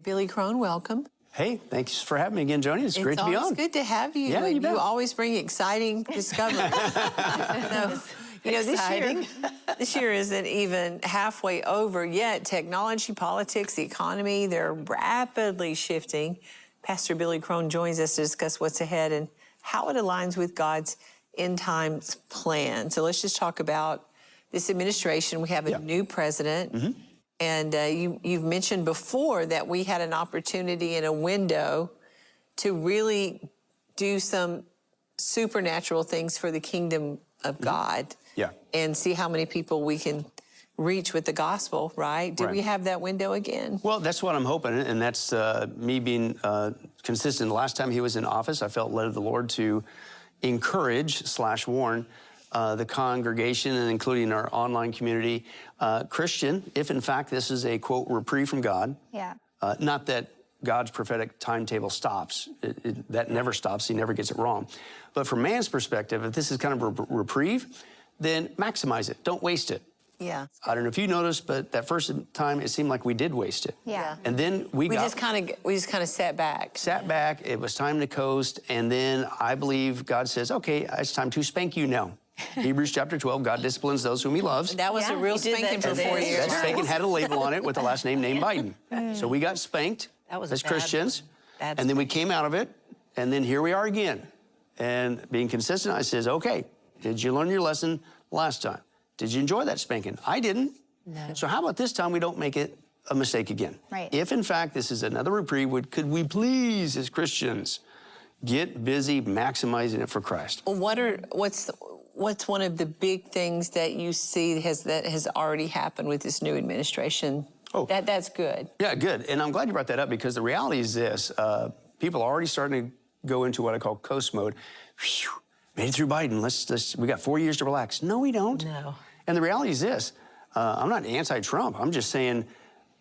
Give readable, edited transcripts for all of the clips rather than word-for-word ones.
Billy Crone, welcome. Hey, thanks for having me again, Joni. It's great to be on. It's good to have you. Yeah, and you always bring exciting discoveries. This year isn't even halfway over yet. Technology, politics, the economy, they're rapidly shifting. Pastor Billy Crone joins us to discuss what's ahead and how it aligns with God's end times plan. So let's just talk about this administration. We have a new president. And you've mentioned before that we had an opportunity and a window to really do some supernatural things for the kingdom of God. Yeah. And see how many people we can reach with the gospel, right? Do we have that window again? Well, that's what I'm hoping, and that's me being consistent. The last time he was in office, I felt led of the Lord to encourage/warn the congregation, and including our online community, Christian, if in fact this is a, quote, reprieve from God. Yeah. Not that God's prophetic timetable stops. That never stops. He never gets it wrong. But from man's perspective, if this is kind of a reprieve, then maximize it. Don't waste it. Yeah. I don't know if you noticed, but that first time it seemed like we did waste it. Yeah. And then we just kind of sat back. Sat back. It was time to coast. And then I believe God says, okay, it's time to spank you now. Hebrews chapter 12, God disciplines those whom he loves. That was a real spanking for 4 years. That spanking had a label on it with the last name named Biden. So we got spanked as Christians. And then we came out of it. And then here we are again. And being consistent, I says, okay, did you learn your lesson last time? Did you enjoy that spanking? I didn't. No. So how about this time we don't make it a mistake again? Right. If in fact this is another reprieve, could we please, as Christians, get busy maximizing it for Christ? What's one of the big things that you see that has already happened with this new administration? Oh, that's good. Yeah, good. And I'm glad you brought that up, because the reality is this: people are already starting to go into what I call coast mode. Whew, made it through Biden. We got 4 years to relax. No, we don't. No. And the reality is this: I'm not anti-Trump. I'm just saying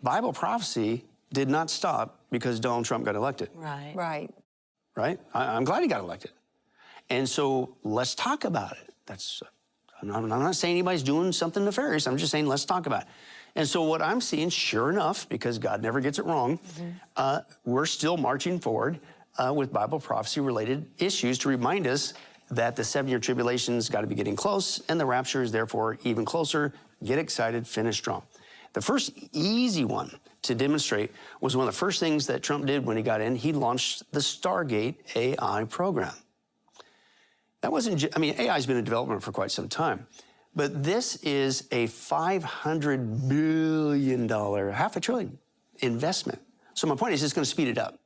Bible prophecy did not stop because Donald Trump got elected. Right. Right. Right? I'm glad he got elected. And so let's talk about it. I'm not saying anybody's doing something nefarious. I'm just saying let's talk about it. And so what I'm seeing, sure enough, because God never gets it wrong, we're still marching forward with Bible prophecy-related issues to remind us that the 7-year tribulation's got to be getting close, and the rapture is therefore even closer. Get excited, finish strong. The first easy one to demonstrate was one of the first things that Trump did when he got in. He launched the Stargate AI program. That wasn't, AI's been in development for quite some time, but this is a $500 billion, half a trillion investment. So my point is, it's going to speed it up,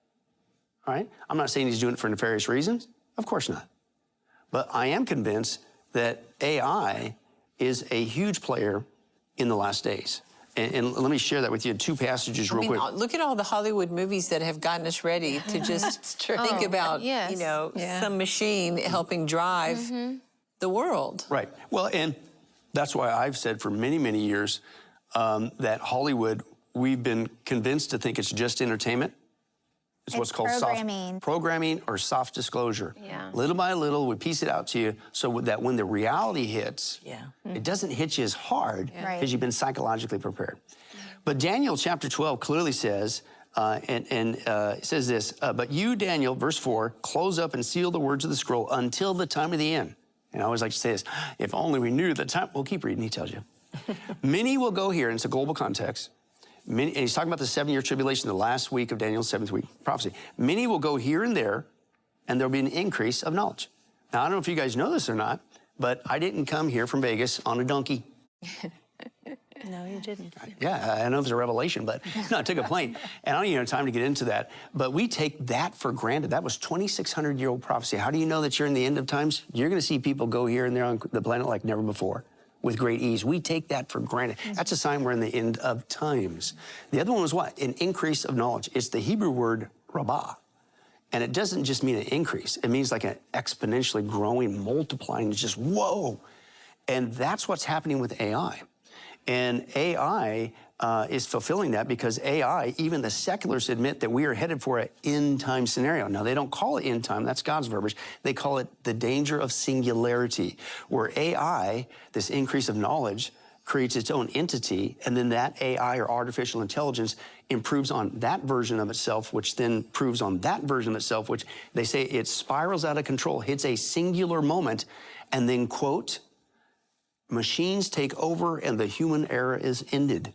all right? I'm not saying he's doing it for nefarious reasons. Of course not. But I am convinced that AI is a huge player in the last days. And let me share that with you in two passages real quick. Look at all the Hollywood movies that have gotten us ready to just think about, some machine helping drive the world. Right. Well, and that's why I've said for many, many years that Hollywood, we've been convinced to think it's just entertainment. It's what's called soft programming or soft disclosure. Yeah. Little by little, we piece it out to you so that when the reality hits, it doesn't hit you as hard because you've been psychologically prepared. But Daniel chapter 12 clearly says, it says this, but you, Daniel, verse 4, close up and seal the words of the scroll until the time of the end. And I always like to say this, if only we knew the time. Well, keep reading, he tells you. Many will go here, and it's a global context. And he's talking about the 7-year tribulation, the last week of Daniel's 7th week prophecy. Many will go here and there, and there'll be an increase of knowledge. Now, I don't know if you guys know this or not, but I didn't come here from Vegas on a donkey. No, you didn't. Yeah, I know there's a revelation, but no, I took a plane. And I don't even have time to get into that. But we take that for granted. That was 2,600-year-old prophecy. How do you know that you're in the end of times? You're going to see people go here and there on the planet like never before, with great ease. We take that for granted. That's a sign we're in the end of times. The other one was what? An increase of knowledge. It's the Hebrew word rabbah. And it doesn't just mean an increase. It means like an exponentially growing, multiplying. It's just, whoa. And that's what's happening with AI. And AI is fulfilling that because AI, even the seculars admit that we are headed for an end time scenario. Now, they don't call it end time, that's God's verbiage. They call it the danger of singularity, where AI, this increase of knowledge, creates its own entity, and then that AI or artificial intelligence improves on that version of itself, which then improves on that version of itself, which they say it spirals out of control, hits a singular moment, and then, quote, machines take over and the human era is ended.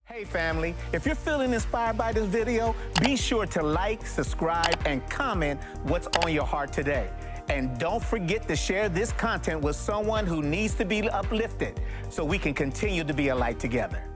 Hey family, if you're feeling inspired by this video, be sure to like, subscribe, and comment what's on your heart today. And don't forget to share this content with someone who needs to be uplifted so we can continue to be a light together.